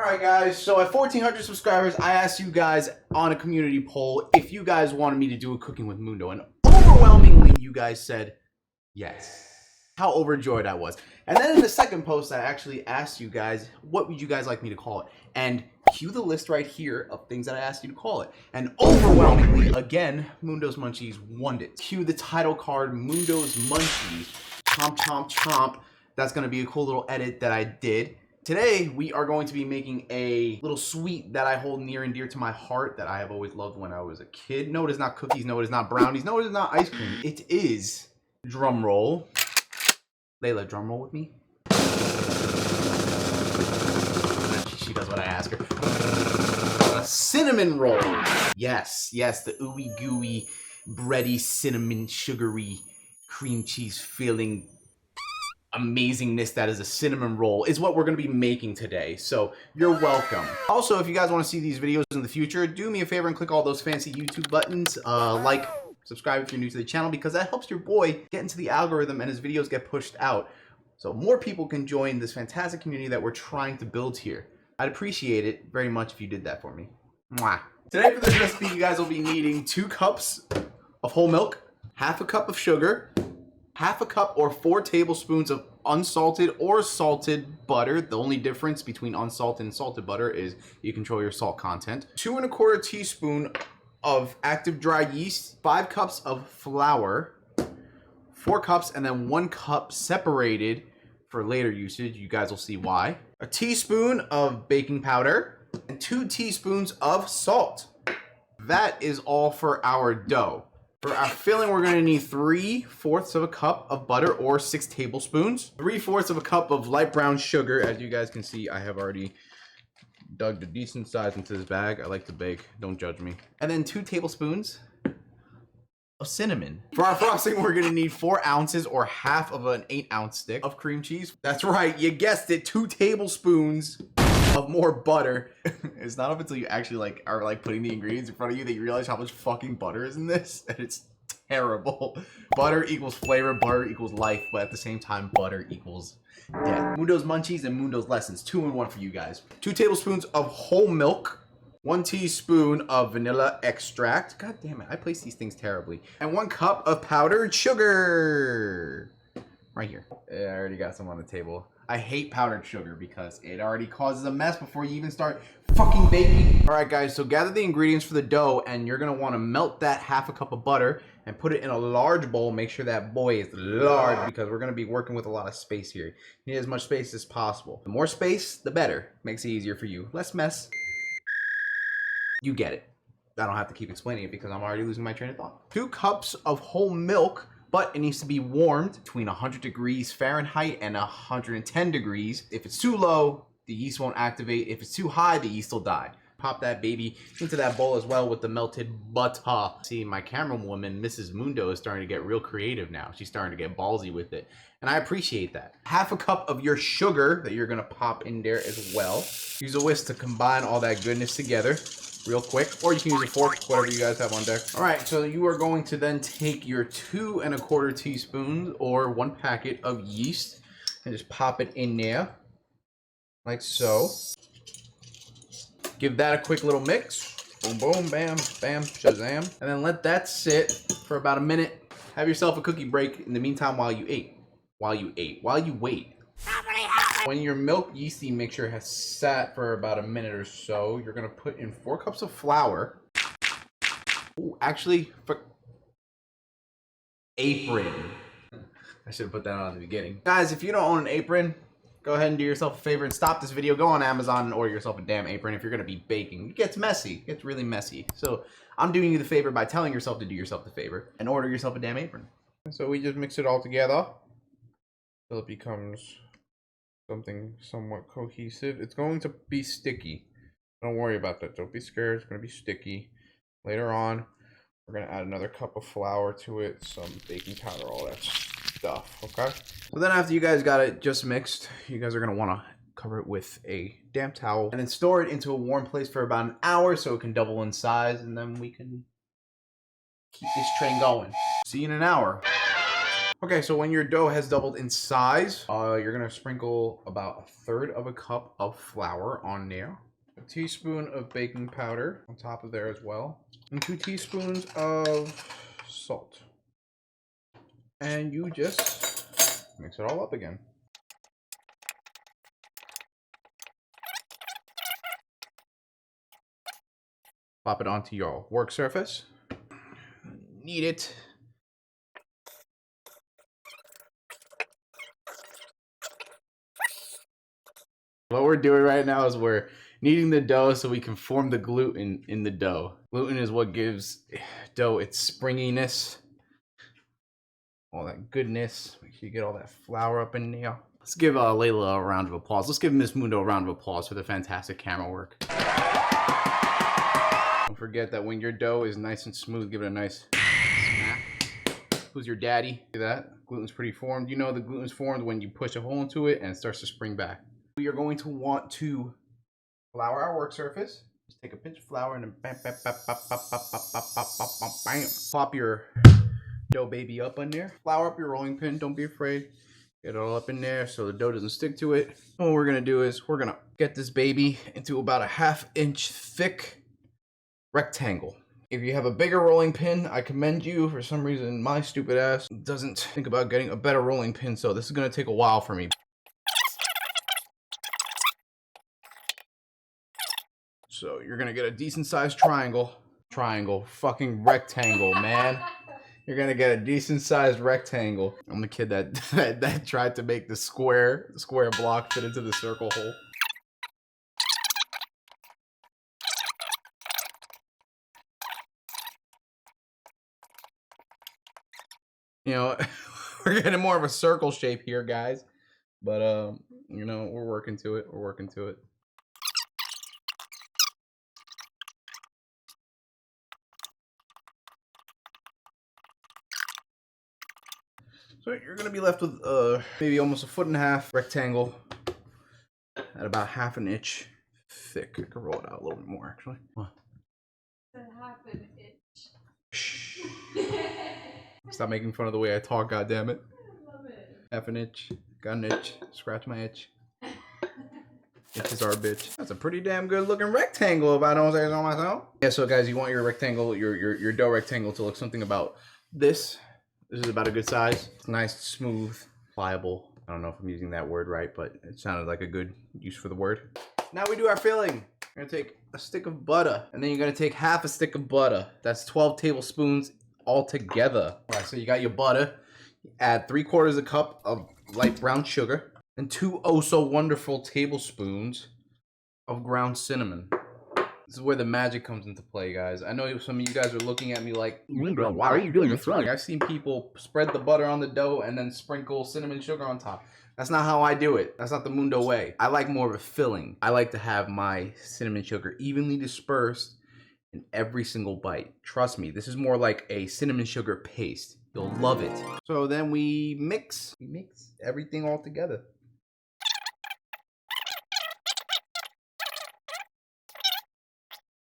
Alright guys, so at 1,400 subscribers, I asked you guys on a community poll if you guys wanted me to do a cooking with Mundo, and overwhelmingly you guys said yes. How overjoyed I was. And then in the second post, I actually asked you guys, what would you guys like me to call it? And cue the list right here of things that I asked you to call it. And overwhelmingly, again, Mundo's Munchies won it. Cue the title card, Mundo's Munchies. Chomp, chomp, chomp. That's going to be a cool little edit that I did. Today, we are going to be making a little sweet that I hold near and dear to my heart that I have always loved when I was a kid. No, it is not cookies. No, it is not brownies. No, it is not ice cream. It is, drum roll. Layla, drum roll with me. She does what I ask her. A cinnamon roll. Yes, yes, the ooey gooey, bready, cinnamon, sugary, cream cheese filling amazingness that is a cinnamon roll is what we're going to be making today, so you're welcome. Also, if you guys want to see these videos in the future, do me a favor and click all those fancy YouTube buttons, like, subscribe if you're new to the channel, because that helps your boy get into the algorithm and his videos get pushed out so more people can join this fantastic community that we're trying to build here. I'd appreciate it very much if you did that for me. Mwah. Today for this recipe, you guys will be needing 2 cups of whole milk, half a cup of sugar, half a cup or 4 tablespoons of unsalted or salted butter. The only difference between unsalted and salted butter is you control your salt content. 2 1/4 teaspoons of active dry yeast, 5 cups of flour, 4 cups, and then 1 cup separated for later usage. You guys will see why. A teaspoon of baking powder and 2 teaspoons of salt. That is all for our dough. For our filling, we're going to need 3/4 of a cup of butter or 6 tablespoons, 3/4 of a cup of light brown sugar. As you guys can see, I have already dug a decent size into this bag. I like to bake, don't judge me. And then 2 tablespoons of cinnamon. For our frosting, we're going to need 4 ounces or half of an 8-ounce stick of cream cheese. That's right, you guessed it, 2 tablespoons of more butter. It's not up until you actually are putting the ingredients in front of you that you realize how much fucking butter is in this, and it's terrible. Butter equals flavor, butter equals life, but at the same time, butter equals death. Mundo's Munchies and Mundo's Lessons, 2 in 1 for you guys. 2 tablespoons of whole milk, 1 teaspoon of vanilla extract. God damn it, I place these things terribly. And 1 cup of powdered sugar. Right here. I already got some on the table. I hate powdered sugar because it already causes a mess before you even start fucking baking. All right, guys, so gather the ingredients for the dough, and you're gonna wanna melt that half a cup of butter and put it in a large bowl. Make sure that boy is large because we're gonna be working with a lot of space here. You need as much space as possible. The more space, the better. Makes it easier for you. Less mess. You get it. I don't have to keep explaining it because I'm already losing my train of thought. 2 cups of whole milk, but it needs to be warmed between 100 degrees Fahrenheit and 110 degrees. If it's too low, the yeast won't activate. If it's too high, the yeast will die. Pop that baby into that bowl as well with the melted butter. See, my camera woman, Mrs. Mundo, is starting to get real creative now. She's starting to get ballsy with it, and I appreciate that. Half a cup of your sugar that you're gonna pop in there as well. Use a whisk to combine all that goodness together real quick, or you can use a fork, whatever you guys have on deck. All right, so you are going to then take your 2 1/4 teaspoons or 1 packet of yeast and just pop it in there like so. Give that a quick little mix. Boom, boom, bam, bam, shazam. And then let that sit for about a minute. Have yourself a cookie break in the meantime while you wait. When your milk yeasty mixture has sat for about a minute or so, you're gonna put in 4 cups of flour. Ooh, actually, for apron. I should have put that on at the beginning. Guys, if you don't own an apron, go ahead and do yourself a favor and stop this video. Go on Amazon and order yourself a damn apron if you're gonna be baking. It gets messy. It gets really messy. So I'm doing you the favor by telling yourself to do yourself the favor and order yourself a damn apron. So we just mix it all together till it becomes something somewhat cohesive. It's going to be sticky. Don't worry about that. Don't be scared. It's going to be sticky. Later on, we're going to add another cup of flour to it, some baking powder, all that stuff, okay? So then after you guys got it just mixed, you guys are going to want to cover it with a damp towel and then store it into a warm place for about an hour so it can double in size, and then we can keep this train going. See you in an hour. Okay, so when your dough has doubled in size, you're gonna sprinkle about 1/3 of a cup of flour on there, a teaspoon of baking powder on top of there as well, and 2 teaspoons of salt. And you just mix it all up again. Pop it onto your work surface. Knead it. What we're doing right now is we're kneading the dough so we can form the gluten in the dough. Gluten is what gives dough its springiness, all that goodness. Make sure you get all that flour up in there. Let's give Layla a round of applause. Let's give Miss Mundo a round of applause for the fantastic camera work. Don't forget that when your dough is nice and smooth, give it a nice smack. Who's your daddy? See that? Gluten's pretty formed. You know the gluten's formed when you push a hole into it and it starts to spring back. We are going to want to flour our work surface. Just take a pinch of flour and then bam, bam, bam, bam, bam, bam, bam, bam, bam, bam, bam. Pop your dough baby up in there. Flour up your rolling pin. Don't be afraid. Get it all up in there so the dough doesn't stick to it. And what we're gonna do is we're gonna get this baby into about a 1/2 inch thick rectangle. If you have a bigger rolling pin, I commend you. For some reason, my stupid ass doesn't think about getting a better rolling pin, so this is gonna take a while for me. So you're gonna get a decent sized triangle, fucking rectangle, man. You're gonna get a decent sized rectangle. I'm the kid that tried to make the square block fit into the circle hole. You know, we're getting more of a circle shape here, guys. But you know, we're working to it. We're working to it. So you're gonna be left with maybe almost 1.5 foot rectangle at about 1/2 inch thick. I could roll it out a little bit more, actually. What? 1/2 inch. Shh. Stop making fun of the way I talk, goddammit. I love it. 1/2 inch. Got an itch. Scratch my itch. Itch is our bitch. That's a pretty damn good looking rectangle, if I don't say so myself. Yeah, so guys, you want your rectangle, your dough rectangle to look something about this. This is about a good size. It's nice, smooth, pliable. I don't know if I'm using that word right, but it sounded like a good use for the word. Now we do our filling. You're gonna take a stick of butter, and then you're gonna take 1/2 stick of butter. That's 12 tablespoons all together. All right, so you got your butter. Add 3/4 cup of light brown sugar and 2 oh so wonderful tablespoons of ground cinnamon. This is where the magic comes into play, guys. I know some of you guys are looking at me like, why are you doing this wrong? I've seen people spread the butter on the dough and then sprinkle cinnamon sugar on top. That's not how I do it. That's not the Mundo way. I like more of a filling. I like to have my cinnamon sugar evenly dispersed in every single bite. Trust me, this is more like a cinnamon sugar paste. You'll love it. So then we mix everything all together.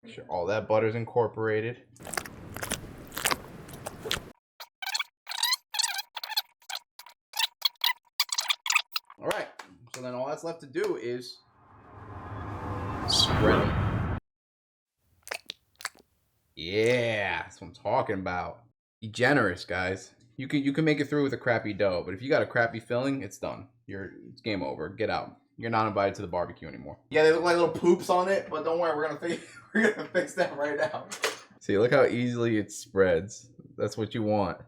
Make sure all that butter's incorporated. All right, so then all that's left to do is spread them. Yeah, that's what I'm talking about. Be generous, guys. You can make it through with a crappy dough, but if you got a crappy filling, it's done. It's game over. Get out. You're not invited to the barbecue anymore. Yeah, they look like little poops on it, but don't worry, we're gonna fix that right now. See, look how easily it spreads. That's what you want.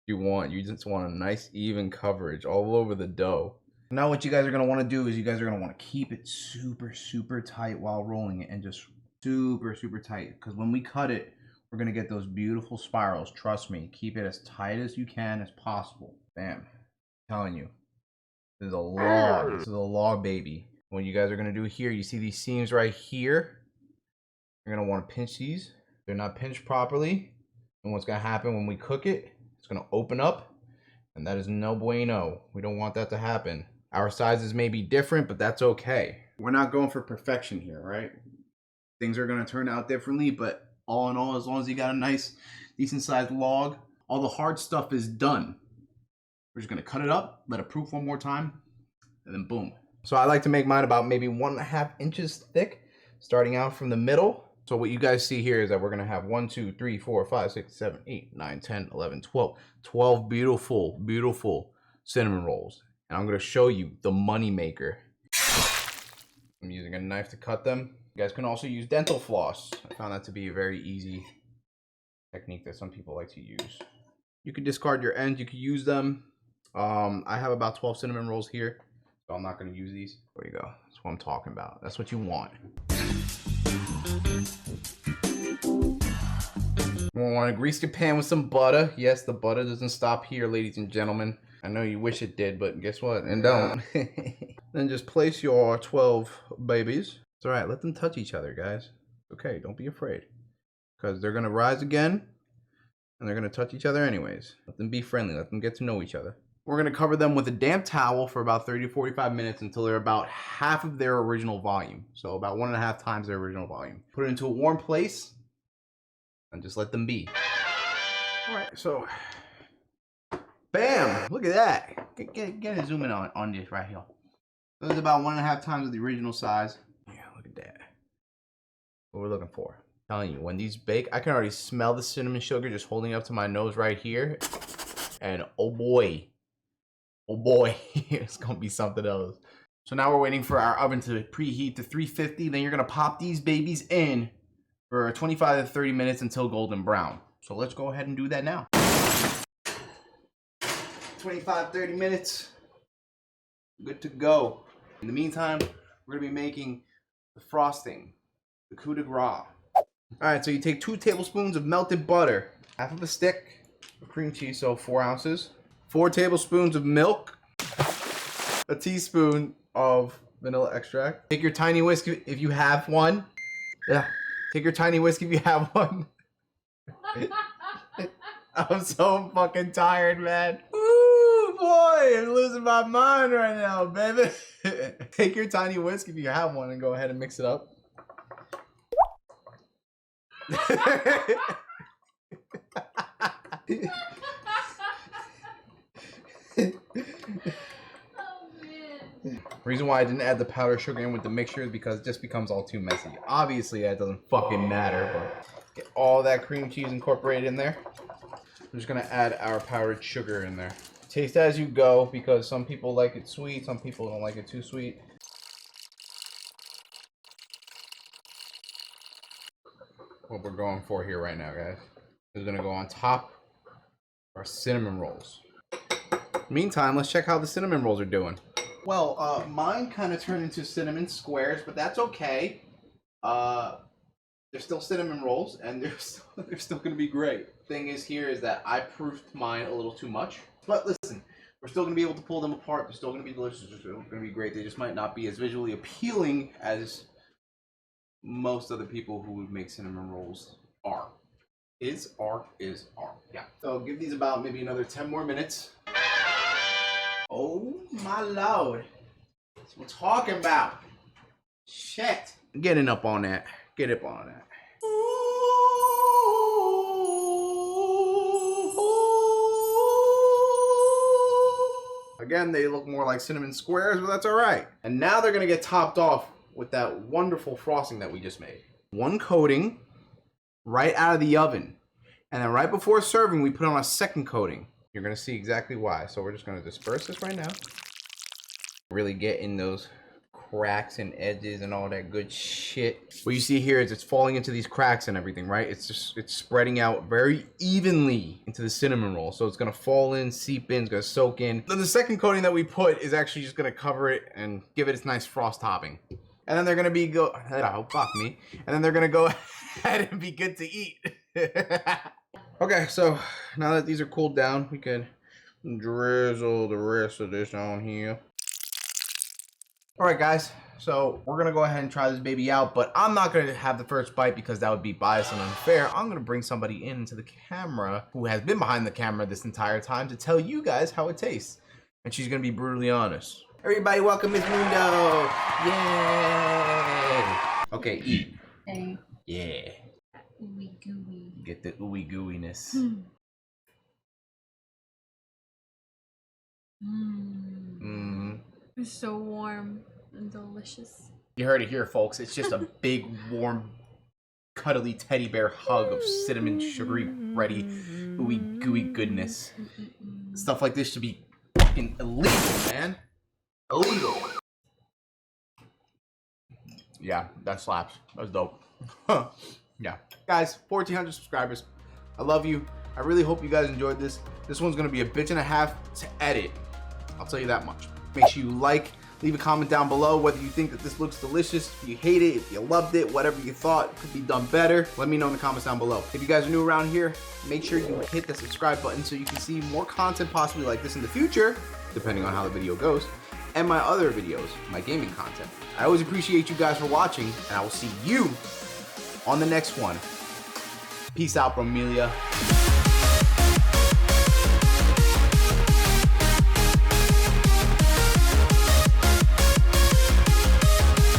You just want a nice even coverage all over the dough. Now what you guys are gonna want to do is you guys are gonna want to keep it super tight while rolling it, and just super tight, because when we cut it, we're gonna get those beautiful spirals. Trust me, keep it as tight as you can as possible. Bam. I'm telling you. This is a log. This is a log, baby. What you guys are gonna do here, you see these seams right here? You're gonna want to pinch these. If they're not pinched properly, and what's gonna happen when we cook it, it's gonna open up, and that is no bueno. We don't want that to happen. Our sizes may be different, but that's okay. We're not going for perfection here, right? Things are gonna turn out differently, but all in all, as long as you got a nice, decent sized log, all the hard stuff is done. We're just gonna cut it up, let it proof one more time, and then boom. So I like to make mine about maybe 1.5 inches thick, starting out from the middle. So what you guys see here is that we're gonna have 1, 2, 3, 4, 5, 6, 7, 8, 9, 10, 11, 12. 12 beautiful, beautiful cinnamon rolls. And I'm gonna show you the money maker. I'm using a knife to cut them. You guys can also use dental floss. I found that to be a very easy technique that some people like to use. You can discard your ends, you can use them. I have about 12 cinnamon rolls here, so I'm not gonna use these. There you go, that's what I'm talking about. That's what you want. We want to grease your pan with some butter. Yes, the butter doesn't stop here, ladies and gentlemen. I know you wish it did, but guess what? And don't. Then just place your 12 babies. It's all right, let them touch each other, guys. Okay, don't be afraid. Because they're going to rise again, and they're going to touch each other anyways. Let them be friendly. Let them get to know each other. We're going to cover them with a damp towel for about 30 to 45 minutes until they're about half of their original volume. So about 1.5 times their original volume. Put it into a warm place and just let them be. All right, so bam! Look at that. Get a zoom in on this right here. So it's about 1.5 times of the original size. Yeah, look at that. What we're looking for. I'm telling you, when these bake, I can already smell the cinnamon sugar just holding up to my nose right here. And oh boy, it's gonna be something else. So now we're waiting for our oven to preheat to 350. Then you're gonna pop these babies in for 25 to 30 minutes until golden brown. So let's go ahead and do that now. 25, 30 minutes. Good to go. In the meantime, we're gonna be making the frosting, the coup de grace. All right, so you take 2 tablespoons of melted butter, half of a stick of cream cheese, so 4 ounces, 4 tablespoons of milk, a teaspoon of vanilla extract. Take your tiny whisk if you have one. Yeah, take your tiny whisk if you have one. I'm so fucking tired, man. Ooh, boy, I'm losing my mind right now, baby. Take your tiny whisk if you have one and go ahead and mix it up. Reason why I didn't add the powdered sugar in with the mixture is because it just becomes all too messy. Obviously, that doesn't fucking matter, but get all that cream cheese incorporated in there. I'm just gonna add our powdered sugar in there. Taste as you go, because some people like it sweet, some people don't like it too sweet. What we're going for here right now, guys, is gonna go on top of our cinnamon rolls. Meantime, let's check how the cinnamon rolls are doing. Well, mine kind of turned into cinnamon squares, but that's okay. They're still cinnamon rolls, and they're still gonna be great. Thing is here is that I proofed mine a little too much. But listen, we're still gonna be able to pull them apart. They're still gonna be delicious. They're still gonna be great. They just might not be as visually appealing as most other people who would make cinnamon rolls are. Are. Yeah. So give these about maybe another 10 more minutes. Oh my lord. That's what we're talking about. Shit. Getting up on that. Get up on that. Again, they look more like cinnamon squares, but that's all right. And now they're gonna get topped off with that wonderful frosting that we just made. One coating right out of the oven. And then right before serving, we put on a second coating. You're gonna see exactly why. So we're just gonna disperse this right now. Really get in those cracks and edges and all that good shit. What you see here is it's falling into these cracks and everything, right? It's spreading out very evenly into the cinnamon roll. So it's gonna fall in, seep in, it's gonna soak in. Then the second coating that we put is actually just gonna cover it and give it its nice frost topping. And then they're gonna be oh fuck me. And then they're gonna go ahead and be good to eat. Okay, so now that these are cooled down, we can drizzle the rest of this on here. All right, guys, so we're gonna go ahead and try this baby out, but I'm not gonna have the first bite because that would be biased and unfair. I'm gonna bring somebody into the camera who has been behind the camera this entire time to tell you guys how it tastes. And she's gonna be brutally honest. Everybody, welcome Miss Mundo. Yay! Okay, eat. Hey. Yeah. Ooey gooey. Get the ooey gooiness. It's so warm and delicious. You heard it here, folks. It's just a big, warm, cuddly teddy bear hug of cinnamon, sugary, bready, ooey gooey goodness. Stuff like this should be fucking illegal, man. Illegal. Yeah, that slaps. That's dope. Yeah. Guys, 1,400 subscribers. I love you. I really hope you guys enjoyed this. This one's going to be a bitch and a half to edit. I'll tell you that much. Make sure you like, leave a comment down below whether you think that this looks delicious, if you hate it, if you loved it, whatever you thought could be done better. Let me know in the comments down below. If you guys are new around here, make sure you hit the subscribe button so you can see more content possibly like this in the future, depending on how the video goes, and my other videos, my gaming content. I always appreciate you guys for watching, and I will see you on the next one. Peace out, Bromelia.